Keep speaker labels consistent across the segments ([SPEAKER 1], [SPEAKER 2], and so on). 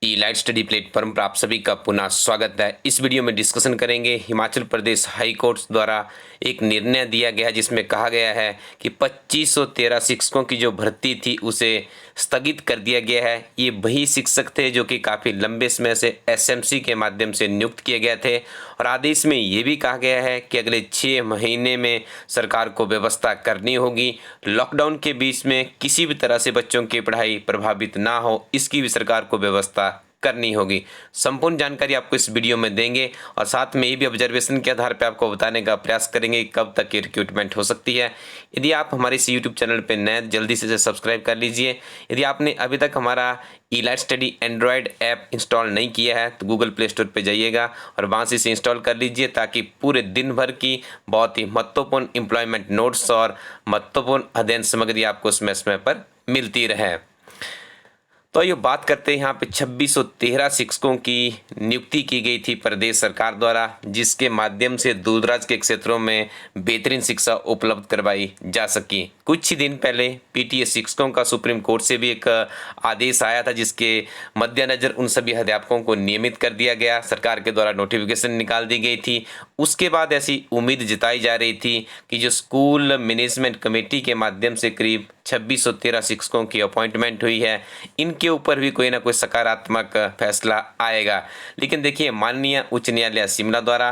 [SPEAKER 1] ई light study platform पर आप सभी का पुनः स्वागत है। इस वीडियो में डिस्कशन करेंगे हिमाचल प्रदेश हाई कोर्ट द्वारा एक निर्णय दिया गया जिसमें कहा गया है कि 2513 शिक्षकों की जो भर्ती थी उसे स्थगित कर दिया गया है। ये वही शिक्षक थे जो कि काफ़ी लंबे समय से एसएमसी के माध्यम से नियुक्त किए गए थे और आदेश में ये भी कहा गया है कि अगले 6 महीने में सरकार को व्यवस्था करनी होगी। लॉकडाउन के बीच में किसी भी तरह से बच्चों की पढ़ाई प्रभावित ना हो, इसकी भी सरकार को व्यवस्था करनी होगी। संपूर्ण जानकारी आपको इस वीडियो में देंगे और साथ में ये भी ऑब्जर्वेशन के आधार पर आपको बताने का प्रयास करेंगे कि कब तक ये रिक्रूटमेंट हो सकती है। यदि आप हमारे इस यूट्यूब चैनल पर नए, जल्दी से इसे सब्सक्राइब कर लीजिए। यदि आपने अभी तक हमारा E light study android app install नहीं किया है तो गूगल प्ले स्टोर पर जाइएगा और वहाँ से इसे इंस्टॉल कर लीजिए ताकि पूरे दिन भर की बहुत ही महत्वपूर्ण एम्प्लॉयमेंट नोट्स और महत्वपूर्ण अध्ययन सामग्री आपको समय समय पर मिलती रहे। तो ये बात करते हैं यहाँ पे 2613 शिक्षकों की नियुक्ति की गई थी प्रदेश सरकार द्वारा, जिसके माध्यम से दूरदराज के क्षेत्रों में बेहतरीन शिक्षा उपलब्ध करवाई जा सकी। कुछ ही दिन पहले पीटीए शिक्षकों का सुप्रीम कोर्ट से भी एक आदेश आया था जिसके मद्देनजर उन सभी अध्यापकों को नियमित कर दिया गया। सरकार के द्वारा नोटिफिकेशन निकाल दी गई थी। उसके बाद ऐसी उम्मीद जताई जा रही थी कि जो स्कूल मैनेजमेंट कमेटी के माध्यम से करीब 2613 शिक्षकों की अपॉइंटमेंट हुई है, इनके ऊपर भी कोई ना कोई सकारात्मक फैसला आएगा। लेकिन देखिए, माननीय उच्च न्यायालय शिमला द्वारा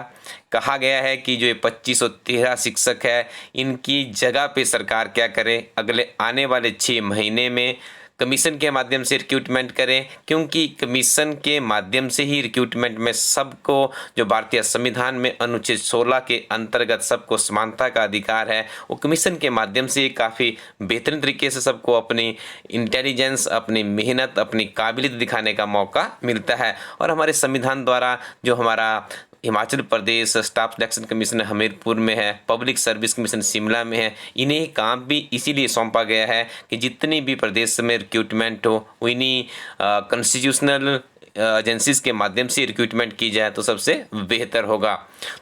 [SPEAKER 1] कहा गया है कि जो ये 2513 शिक्षक है, इनकी जगह पे सरकार क्या करे, अगले आने वाले 6 महीने में कमीशन के माध्यम से रिक्रूटमेंट करें, क्योंकि कमीशन के माध्यम से ही रिक्रूटमेंट में सबको, जो भारतीय संविधान में अनुच्छेद 16 के अंतर्गत सबको समानता का अधिकार है, वो कमीशन के माध्यम से काफ़ी बेहतरीन तरीके से सबको अपनी इंटेलिजेंस, अपनी मेहनत, अपनी काबिलियत दिखाने का मौका मिलता है। और हमारे संविधान द्वारा जो हमारा Himachal Pradesh staff selection commission Hamirpur में है, पब्लिक सर्विस कमीशन शिमला में है, इन्हें काम भी इसीलिए सौंपा गया है कि जितनी भी प्रदेश में रिक्रूटमेंट हो वो इन्हीं कॉन्स्टिट्यूशनल एजेंसीज के माध्यम से रिक्रूटमेंट की जाए तो सबसे बेहतर होगा।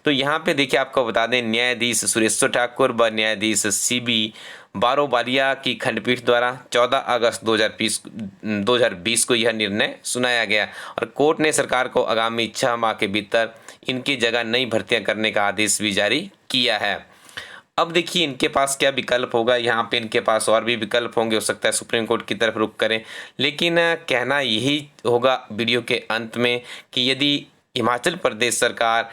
[SPEAKER 1] तो यहाँ पे देखिए, आपको बता दें, न्यायाधीश सुरेश्वर ठाकुर व न्यायाधीश सीबी बारोबालिया की खंडपीठ द्वारा 14 अगस्त 2020 को यह निर्णय सुनाया गया और कोर्ट ने सरकार को आगामी 6 माह के भीतर इनकी जगह नई भर्तियां करने का आदेश भी जारी किया है। अब देखिए, इनके पास क्या विकल्प होगा। यहाँ पे इनके पास और भी विकल्प होंगे, हो सकता है सुप्रीम कोर्ट की तरफ रुख करें, लेकिन कहना यही होगा वीडियो के अंत में कि यदि हिमाचल प्रदेश सरकार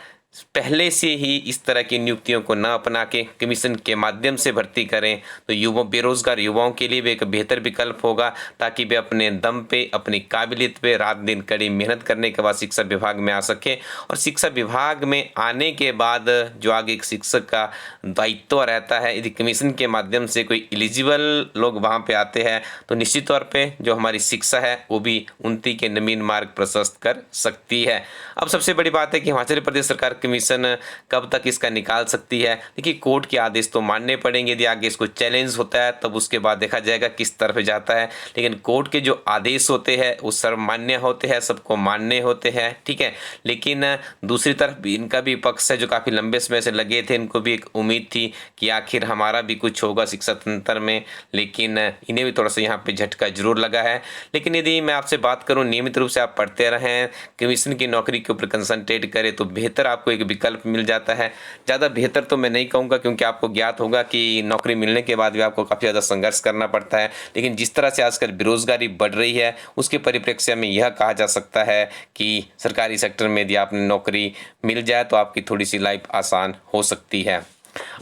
[SPEAKER 1] पहले से ही इस तरह की नियुक्तियों को न अपना के कमीशन के माध्यम से भर्ती करें तो युवा, बेरोजगार युवाओं के लिए भी एक बेहतर विकल्प होगा, ताकि वे अपने दम पे, अपनी काबिलियत पे रात दिन कड़ी मेहनत करने के बाद शिक्षा विभाग में आ सके। और शिक्षा विभाग में आने के बाद जो आगे एक शिक्षक का दायित्व रहता है, यदि कमीशन के माध्यम से कोई एलिजिबल लोग वहाँ पे आते हैं तो निश्चित तौर पर जो हमारी शिक्षा है वो भी उन्नति के नवीन मार्ग प्रशस्त कर सकती है। अब सबसे बड़ी बात है कि हिमाचल प्रदेश सरकार कमीशन कब तक इसका निकाल सकती है। देखिए, कोर्ट के आदेश तो मानने पड़ेंगे, यदि आगे इसको चैलेंज होता है तब उसके बाद देखा जाएगा किस तरफ जाता है। लेकिन कोर्ट के जो आदेश होते हैं वो सर्वमान्य होते हैं, सबको मानने होते हैं, ठीक है। लेकिन दूसरी तरफ भी इनका भी पक्ष है, जो काफ़ी लंबे समय से लगे थे, इनको भी एक उम्मीद थी कि आखिर हमारा भी कुछ होगा शिक्षा तंत्र में, लेकिन इन्हें भी थोड़ा सा यहाँ पे झटका जरूर लगा है। लेकिन यदि मैं आपसे बात करूँ, नियमित रूप से आप पढ़ते रहें, कमीशन की नौकरी के ऊपर कंसंट्रेट करें तो बेहतर आपको एक विकल्प मिल जाता है। ज़्यादा बेहतर तो मैं नहीं कहूँगा, क्योंकि आपको ज्ञात होगा कि नौकरी मिलने के बाद भी आपको काफ़ी ज़्यादा संघर्ष करना पड़ता है। लेकिन जिस तरह से आजकल बेरोजगारी बढ़ रही है उसके परिप्रेक्ष्य में यह कहा जा सकता है कि सरकारी सेक्टर में यदि आपने नौकरी मिल जाए तो आपकी थोड़ी सी लाइफ आसान हो सकती है।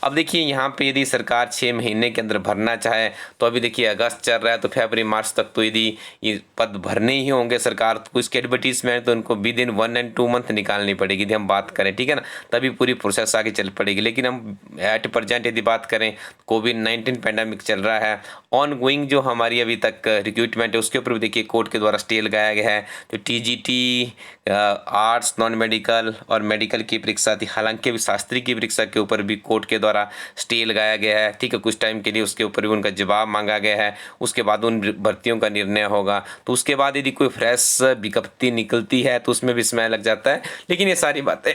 [SPEAKER 1] अब देखिए, यहाँ पे यदि सरकार 6 महीने के अंदर भरना चाहे तो अभी देखिए अगस्त चल रहा है, तो फरवरी मार्च तक तो यदि ये पद भरने ही होंगे सरकार, तो कुछ एडवर्टीजमेंट तो उनको विद इन 1 और 2 मंथ निकालनी पड़ेगी यदि हम बात करें, ठीक है ना, तभी पूरी प्रोसेस आगे चल पड़ेगी। लेकिन हम एट प्रेजेंट यदि बात करें, कोविड-19 पैंडेमिक चल रहा है, ऑन गोइंग जो हमारी अभी तक रिक्रूटमेंट है उसके ऊपर भी देखिए कोर्ट के द्वारा स्टे लगाया गया है। जो टीजीटी, आर्ट्स, नॉन मेडिकल और मेडिकल की परीक्षा थी, हालांकि अभी शास्त्री की परीक्षा के ऊपर भी कोर्ट के द्वारा स्टे लगाया गया है, ठीक है, कुछ टाइम के लिए उसके ऊपर भी उनका जवाब मांगा गया है। उसके बाद उन भर्तियों का निर्णय होगा, तो उसके बाद यदि कोई फ्रेश विज्ञप्ति निकलती है तो उसमें भी समय लग जाता है। लेकिन ये सारी बातें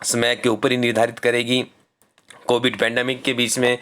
[SPEAKER 1] समय के ऊपर ही निर्धारित करेगी। कोविड पैंडेमिक के बीच में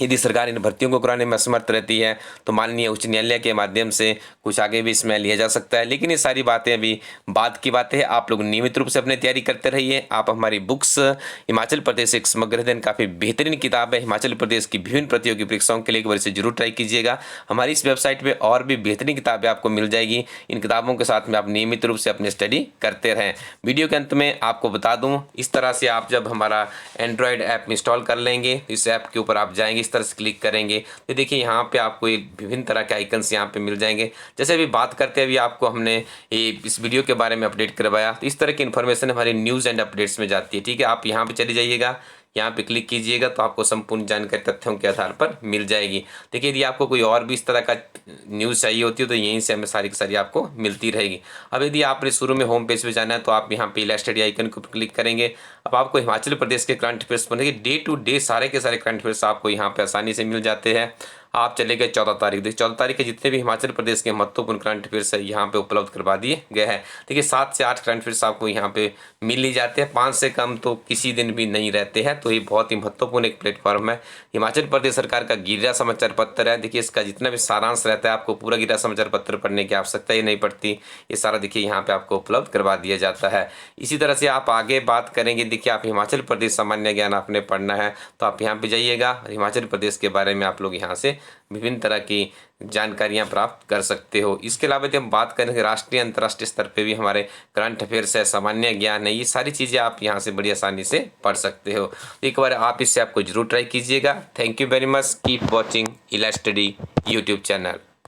[SPEAKER 1] यदि सरकार इन भर्तियों को कराने में असमर्थ रहती है तो माननीय उच्च न्यायालय के माध्यम से कुछ आगे भी इसमें लिया जा सकता है। लेकिन ये सारी बातें अभी बाद की बातें हैं। आप लोग नियमित रूप से अपनी तैयारी करते रहिए। आप हमारी बुक्स हिमाचल प्रदेश एक समग्र अध्ययन काफ़ी बेहतरीन किताब है। हिमाचल प्रदेश की विभिन्न प्रतियोगी परीक्षाओं के लिए एक बार इसे जरूर ट्राई कीजिएगा। हमारी इस वेबसाइट पर और भी बेहतरीन किताबें आपको मिल जाएगी। इन किताबों के साथ में आप नियमित रूप से अपनी स्टडी करते रहें। वीडियो के अंत में आपको बता दूँ, इस तरह से आप जब हमारा एंड्रॉयड ऐप इंस्टॉल कर लेंगे, इस ऐप के ऊपर आप जाएंगे, इस तरह से क्लिक करेंगे तो देखिए यहाँ पे आपको एक विभिन्न तरह के आइकन्स यहाँ पे मिल जाएंगे। जैसे अभी बात करते हैं, अभी आपको हमने इस वीडियो के बारे में अपडेट करवाया, तो इस तरह की इन्फॉर्मेशन हमारी न्यूज़ एंड अपडेट्स में जाती है। ठीक है, आप यहाँ पे चले जाइएगा, यहाँ पे क्लिक कीजिएगा तो आपको संपूर्ण जानकारी तथ्यों के आधार पर मिल जाएगी। देखिए, यदि आपको कोई और भी इस तरह का न्यूज़ चाहिए होती है तो यहीं से हमें सारी की सारी आपको मिलती रहेगी। अब यदि आपने शुरू में होम पेज पे जाना है तो आप यहाँ पे इलस्ट्रेड आइकन को क्लिक करेंगे। अब आपको हिमाचल प्रदेश के करंट अफेयर्स बनेंगे, डे टू डे सारे के सारे करंट अफेयर्स आपको यहाँ पे आसानी से मिल जाते हैं। आप चले गए 14 तारीख, देखिए 14 तारीख के जितने भी हिमाचल प्रदेश के महत्वपूर्ण करंट अफेयर्स है यहाँ पे उपलब्ध करवा दिए गए हैं। देखिए 7 से 8 करंट अफेयर्स आपको यहाँ पे मिल ही जाते हैं, 5 से कम तो किसी दिन भी नहीं रहते हैं। तो ये बहुत ही महत्वपूर्ण एक प्लेटफॉर्म है। हिमाचल प्रदेश सरकार का गिरिरा समाचार पत्र है। देखिए इसका जितना भी सारांश रहता है, आपको पूरा गिरिरा समाचार पत्र पढ़ने की आवश्यकता ही नहीं पड़ती, ये सारा देखिए यहाँ पे आपको उपलब्ध करवा दिया जाता है। इसी तरह से आप आगे बात करेंगे, देखिए आप हिमाचल प्रदेश सामान्य ज्ञान आपने पढ़ना है तो आप यहाँ पे जाइएगा, हिमाचल प्रदेश के बारे में आप लोग यहाँ से विभिन्न तरह की जानकारियां प्राप्त कर सकते हो। इसके अलावा यदि हम बात करें राष्ट्रीय अंतर्राष्ट्रीय स्तर पे भी हमारे करंट अफेयर्स है, सामान्य ज्ञान है, ये सारी चीज़ें आप यहाँ से बड़ी आसानी से पढ़ सकते हो। एक बार आप इससे आपको जरूर ट्राई कीजिएगा। Thank you very much, keep watching इला स्टडी यूट्यूब चैनल।